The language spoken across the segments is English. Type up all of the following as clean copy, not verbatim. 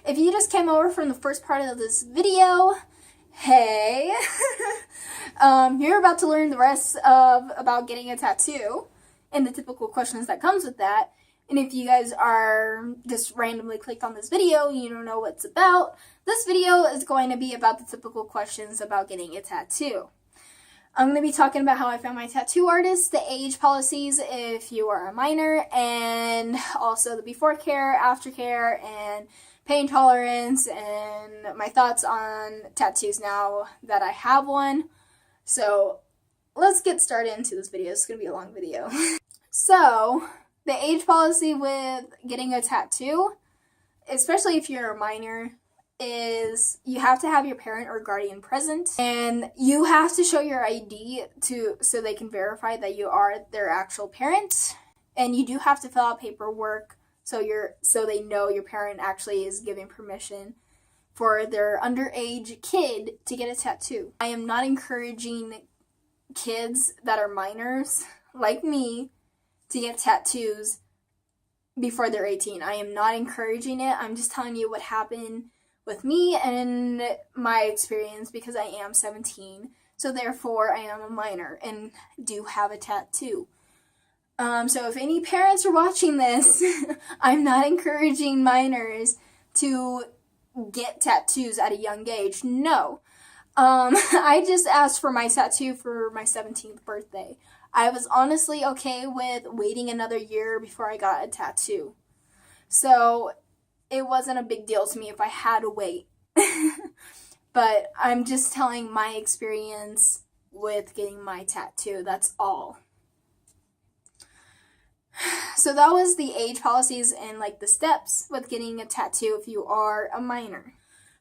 If you just came over from the first part of this video, hey, you're about to learn the rest of about getting a tattoo and the typical questions that comes with that. And if you guys are just randomly clicked on this video and you don't know what it's about, this video is going to be about the typical questions about getting a tattoo. I'm going to be talking about how I found my tattoo artist, the age policies if you are a minor, and also the before care, after care, and pain tolerance, and my thoughts on tattoos now that I have one. So let's get started into this video. It's going to be a long video. So the age policy with getting a tattoo, especially if you're a minor, is you have to have your parent or guardian present, and you have to show your ID so they can verify that you are their actual parent, and you do have to fill out paperwork so they know your parent actually is giving permission for their underage kid to get a tattoo. I am not encouraging kids that are minors like me to get tattoos before they're 18. I am not encouraging it. I'm just telling you what happened with me and my experience because I am 17, so therefore I am a minor and do have a tattoo. So if any parents are watching this, I'm not encouraging minors to get tattoos at a young age. No. I just asked for my tattoo for my 17th birthday. I was honestly okay with waiting another year before I got a tattoo. So it wasn't a big deal to me if I had to wait. But I'm just telling my experience with getting my tattoo. That's all. So that was the age policies and the steps with getting a tattoo if you are a minor.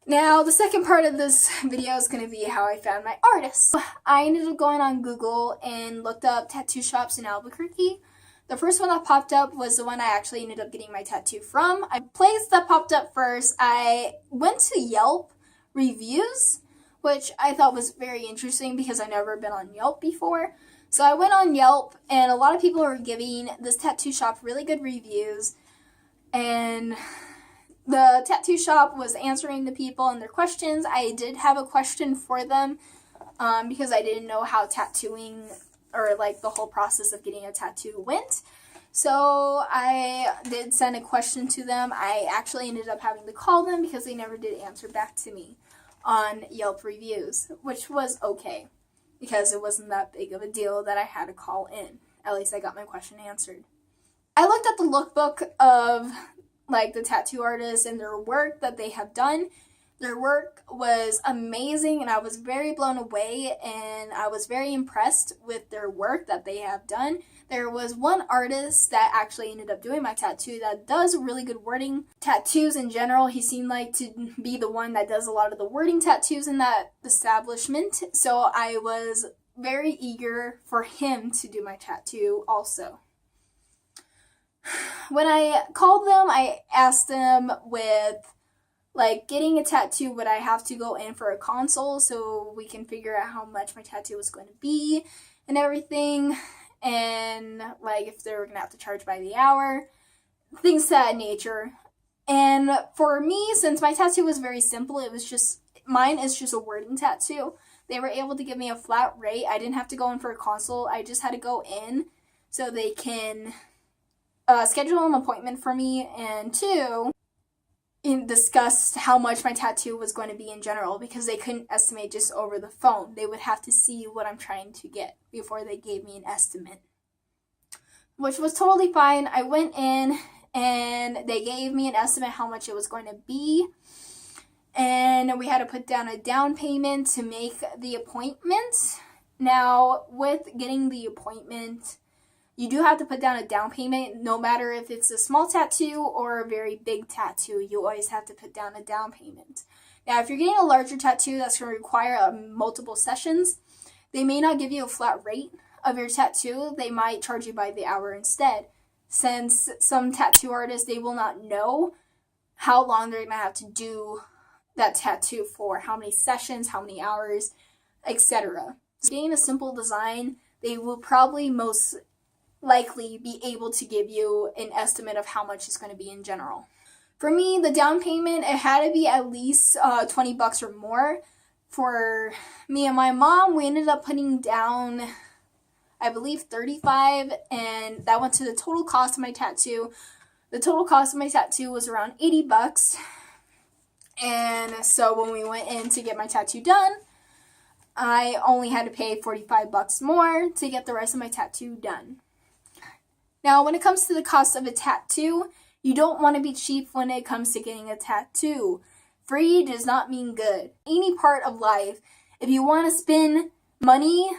Now, the second part of this video is going to be how I found my artist. I ended up going on Google and looked up tattoo shops in Albuquerque. The first one that popped up was the one I actually ended up getting my tattoo from. A place that popped up first, I went to Yelp reviews, which I thought was very interesting because I've never been on Yelp before. So I went on Yelp, and a lot of people were giving this tattoo shop really good reviews, and the tattoo shop was answering the people and their questions. I did have a question for them because I didn't know how tattooing or the whole process of getting a tattoo went. So I did send a question to them. I actually ended up having to call them because they never did answer back to me on Yelp reviews, which was okay because it wasn't that big of a deal that I had to call in. At least I got my question answered. I looked at the lookbook of the tattoo artists and their work that they have done. Their work was amazing, and I was very blown away, and I was very impressed with their work that they have done. There was one artist that actually ended up doing my tattoo that does really good wording tattoos in general. He seemed like to be the one that does a lot of the wording tattoos in that establishment, so I was very eager for him to do my tattoo also. When I called them, I asked them with getting a tattoo, would I have to go in for a consult so we can figure out how much my tattoo was going to be and everything, and if they were going to have to charge by the hour, things of that nature. And for me, since my tattoo was very simple, mine is just a wording tattoo, they were able to give me a flat rate. I didn't have to go in for a consult. I just had to go in so they can schedule an appointment for me, and two, discussed how much my tattoo was going to be in general because they couldn't estimate just over the phone. They would have to see what I'm trying to get before they gave me an estimate, which was totally fine. I went in and they gave me an estimate how much it was going to be, and we had to put down a down payment to make the appointment. Now, with getting the appointment, you do have to put down a down payment, no matter if it's a small tattoo or a very big tattoo. You always have to put down a down payment. Now, if you're getting a larger tattoo that's going to require multiple sessions, they may not give you a flat rate of your tattoo. They might charge you by the hour instead. Since some tattoo artists, they will not know how long they're going to have to do that tattoo for, how many sessions, how many hours, etc. So getting a simple design, they will probably most likely be able to give you an estimate of how much it's going to be in general. For me, the down payment, it had to be at least $20 or more. For me and my mom, we ended up putting down, I believe, 35, and that went to the total cost of my tattoo. The total cost of my tattoo was around $80. And so when we went in to get my tattoo done, I only had to pay $45 more to get the rest of my tattoo done. Now, when it comes to the cost of a tattoo, you don't want to be cheap when it comes to getting a tattoo. Free does not mean good. Any part of life, if you want to spend money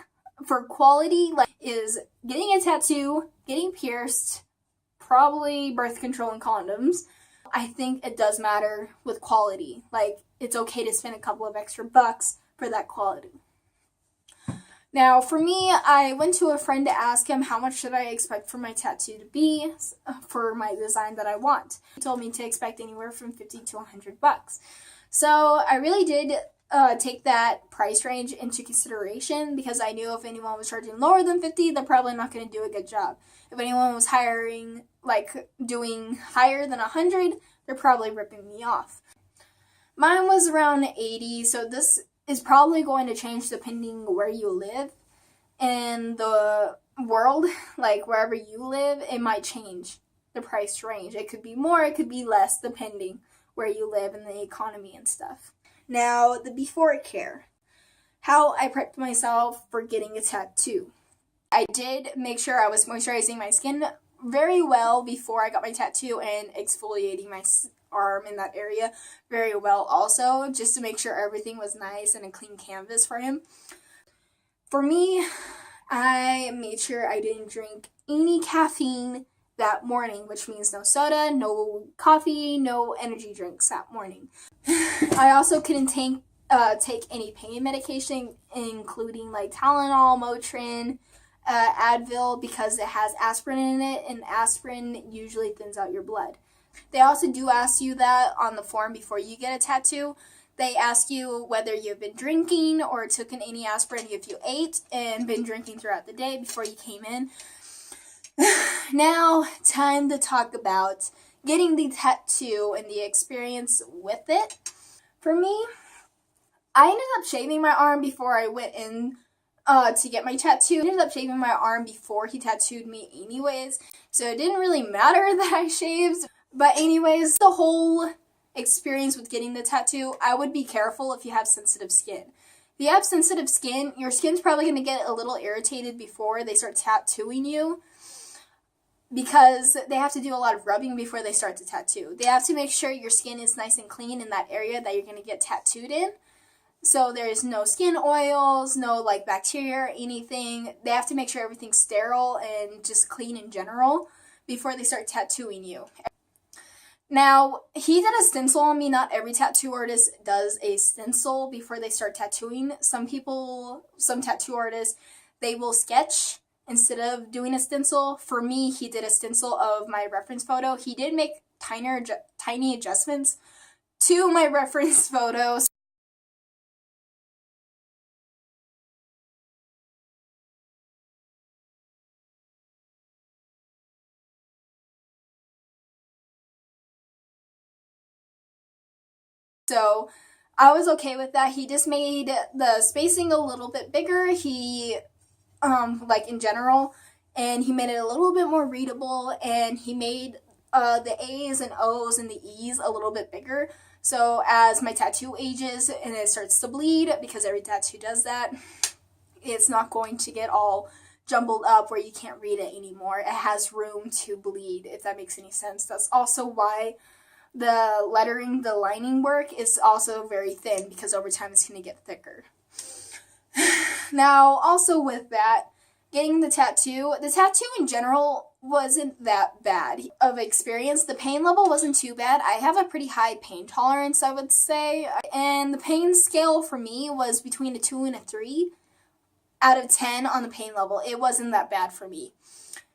for quality, like is getting a tattoo, getting pierced, probably birth control and condoms, I think it does matter with quality. Like, it's okay to spend a couple of extra bucks for that quality. Now, for me, I went to a friend to ask him how much should I expect for my tattoo to be for my design that I want. He told me to expect anywhere from $50 to $100. So I really did take that price range into consideration, because I knew if anyone was charging lower than $50, they're probably not going to do a good job. If anyone was doing higher than $100, they're probably ripping me off. Mine was around $80, so this is probably going to change depending where you live in the world. Like, wherever you live, it might change the price range. It could be more, it could be less, depending where you live and the economy and stuff. Now, the before care. How I prepped myself for getting a tattoo. I did make sure I was moisturizing my skin very well before I got my tattoo, and exfoliating my arm in that area very well also, just to make sure everything was nice and a clean canvas for him. For me, I made sure I didn't drink any caffeine that morning, which means no soda, no coffee, no energy drinks that morning. I also couldn't take any pain medication, including like Tylenol, Motrin, Advil, because it has aspirin in it, and aspirin usually thins out your blood. They also do ask you that on the form before you get a tattoo. They ask you whether you've been drinking or taken any aspirin if you ate and been drinking throughout the day before you came in. Now, time to talk about getting the tattoo and the experience with it. For me, I ended up shaving my arm before I went in to get my tattoo. I ended up shaving my arm before he tattooed me anyways, so it didn't really matter that I shaved. But anyways, the whole experience with getting the tattoo, I would be careful if you have sensitive skin. If you have sensitive skin, your skin's probably going to get a little irritated before they start tattooing you, because they have to do a lot of rubbing before they start to tattoo. They have to make sure your skin is nice and clean in that area that you're going to get tattooed in. So there's no skin oils, no like bacteria or anything. They have to make sure everything's sterile and just clean in general before they start tattooing you. Now, he did a stencil on me. Not every tattoo artist does a stencil before they start tattooing. Some tattoo artists, they will sketch instead of doing a stencil. For me, he did a stencil of my reference photo. He did make tiny adjustments to my reference photos. So I was okay with that. He just made the spacing a little bit bigger. He, like in general, and he made it a little bit more readable, and he made the A's and O's and the E's a little bit bigger. So as my tattoo ages and it starts to bleed, because every tattoo does that, it's not going to get all jumbled up where you can't read it anymore. It has room to bleed, if that makes any sense. That's also why the lettering, the lining work is also very thin, because over time it's going to get thicker. Now, also with that, getting the tattoo in general wasn't that bad of experience. The pain level wasn't too bad. I have a pretty high pain tolerance, I would say. And the pain scale for me was between a 2 and a 3 out of 10 on the pain level. It wasn't that bad for me.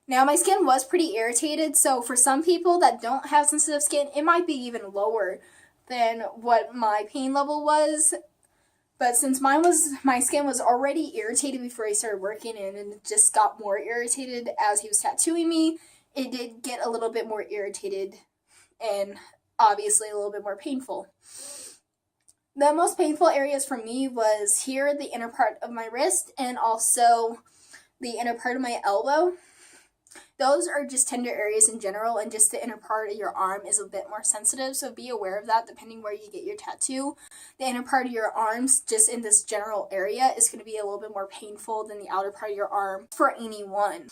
Now, my skin was pretty irritated, so for some people that don't have sensitive skin, it might be even lower than what my pain level was. But since my skin was already irritated before I started working, and it just got more irritated as he was tattooing me, it did get a little bit more irritated, and obviously a little bit more painful. The most painful areas for me was here, the inner part of my wrist, and also the inner part of my elbow. Those are just tender areas in general, and just the inner part of your arm is a bit more sensitive, so be aware of that depending where you get your tattoo. The inner part of your arms, just in this general area, is going to be a little bit more painful than the outer part of your arm for anyone.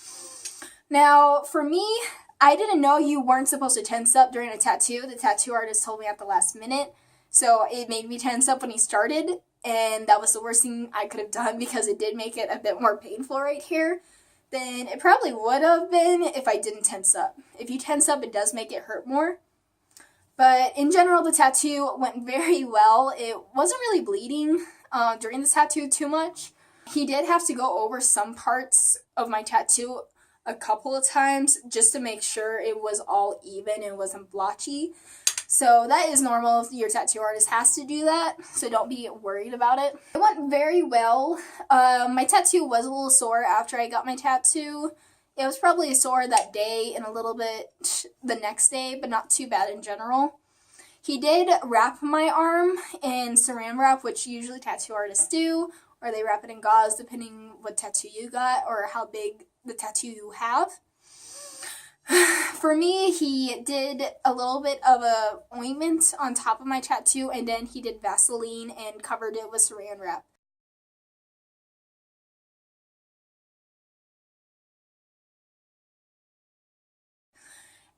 Now, for me, I didn't know you weren't supposed to tense up during a tattoo. The tattoo artist told me at the last minute, so it made me tense up when he started, and that was the worst thing I could have done because it did make it a bit more painful right here than it probably would have been if I didn't tense up. If you tense up, it does make it hurt more. But in general, the tattoo went very well. It wasn't really bleeding during the tattoo too much. He did have to go over some parts of my tattoo a couple of times just to make sure it was all even and wasn't blotchy. So that is normal if your tattoo artist has to do that, so don't be worried about it. It went very well. My tattoo was a little sore after I got my tattoo. It was probably sore that day and a little bit the next day, but not too bad in general. He did wrap my arm in saran wrap, which usually tattoo artists do, or they wrap it in gauze depending what tattoo you got or how big the tattoo you have. For me, he did a little bit of a ointment on top of my tattoo, and then he did Vaseline and covered it with saran wrap.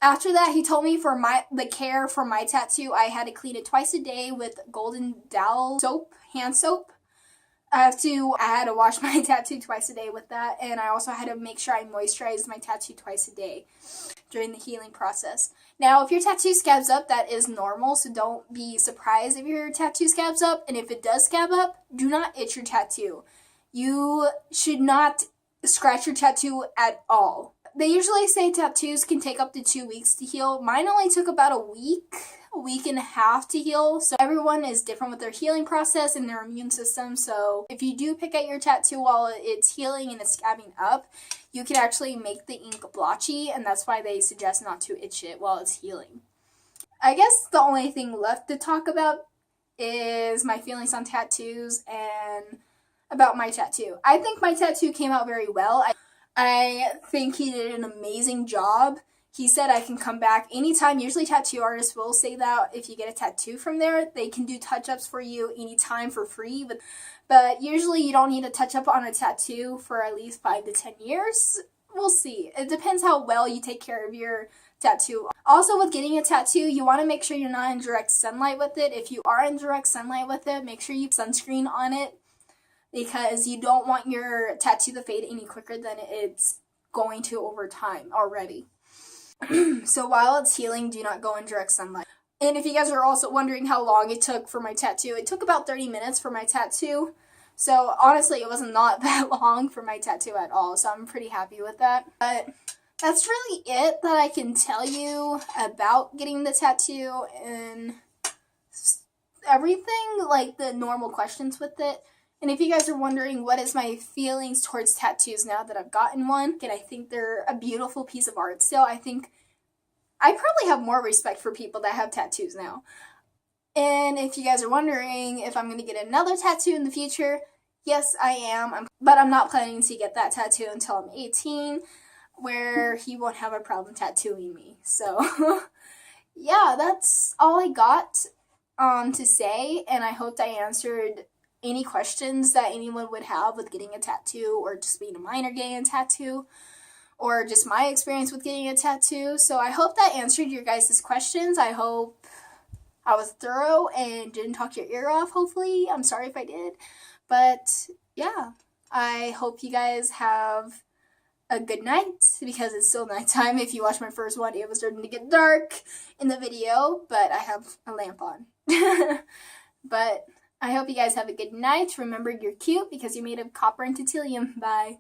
After that, he told me for the care for my tattoo, I had to clean it twice a day with Golden Dowel soap, hand soap. I had to wash my tattoo twice a day with that, and I also had to make sure I moisturized my tattoo twice a day during the healing process. Now, if your tattoo scabs up, that is normal, so don't be surprised if your tattoo scabs up, and if it does scab up, do not itch your tattoo. You should not scratch your tattoo at all. They usually say tattoos can take up to 2 weeks to heal. Mine only took about a week and a half to heal. So everyone is different with their healing process and their immune system. So if you do pick at your tattoo while it's healing and it's scabbing up, you can actually make the ink blotchy, and that's why they suggest not to itch it while it's healing. I guess the only thing left to talk about is my feelings on tattoos and about my tattoo. I think my tattoo came out very well. I think he did an amazing job. He said I can come back anytime. Usually tattoo artists will say that if you get a tattoo from there, they can do touch-ups for you anytime for free. But usually you don't need a touch-up on a tattoo for at least 5 to 10 years. We'll see. It depends how well you take care of your tattoo. Also, with getting a tattoo, you want to make sure you're not in direct sunlight with it. If you are in direct sunlight with it, make sure you put sunscreen on it, because you don't want your tattoo to fade any quicker than it's going to over time already. So while it's healing, do not go in direct sunlight. And if you guys are also wondering how long it took for my tattoo, it took about 30 minutes for my tattoo. So honestly, it was not that long for my tattoo at all. So I'm pretty happy with that. But that's really it that I can tell you about getting the tattoo and everything, like the normal questions with it. And if you guys are wondering what is my feelings towards tattoos now that I've gotten one, and I think they're a beautiful piece of art still, I think I probably have more respect for people that have tattoos now. And if you guys are wondering if I'm going to get another tattoo in the future, yes, I am. But I'm not planning to get that tattoo until I'm 18, where he won't have a problem tattooing me. So, yeah, that's all I got to say, and I hope I answered any questions that anyone would have with getting a tattoo, or just being a minor getting a tattoo, or just my experience with getting a tattoo. So I hope that answered your guys' questions. I hope I was thorough and didn't talk your ear off, hopefully. I'm sorry if I did. But yeah, I hope you guys have a good night, because it's still nighttime. If you watched my first one, it was starting to get dark in the video, but I have a lamp on. But I hope you guys have a good night. Remember, you're cute because you're made of copper and titanium. Bye.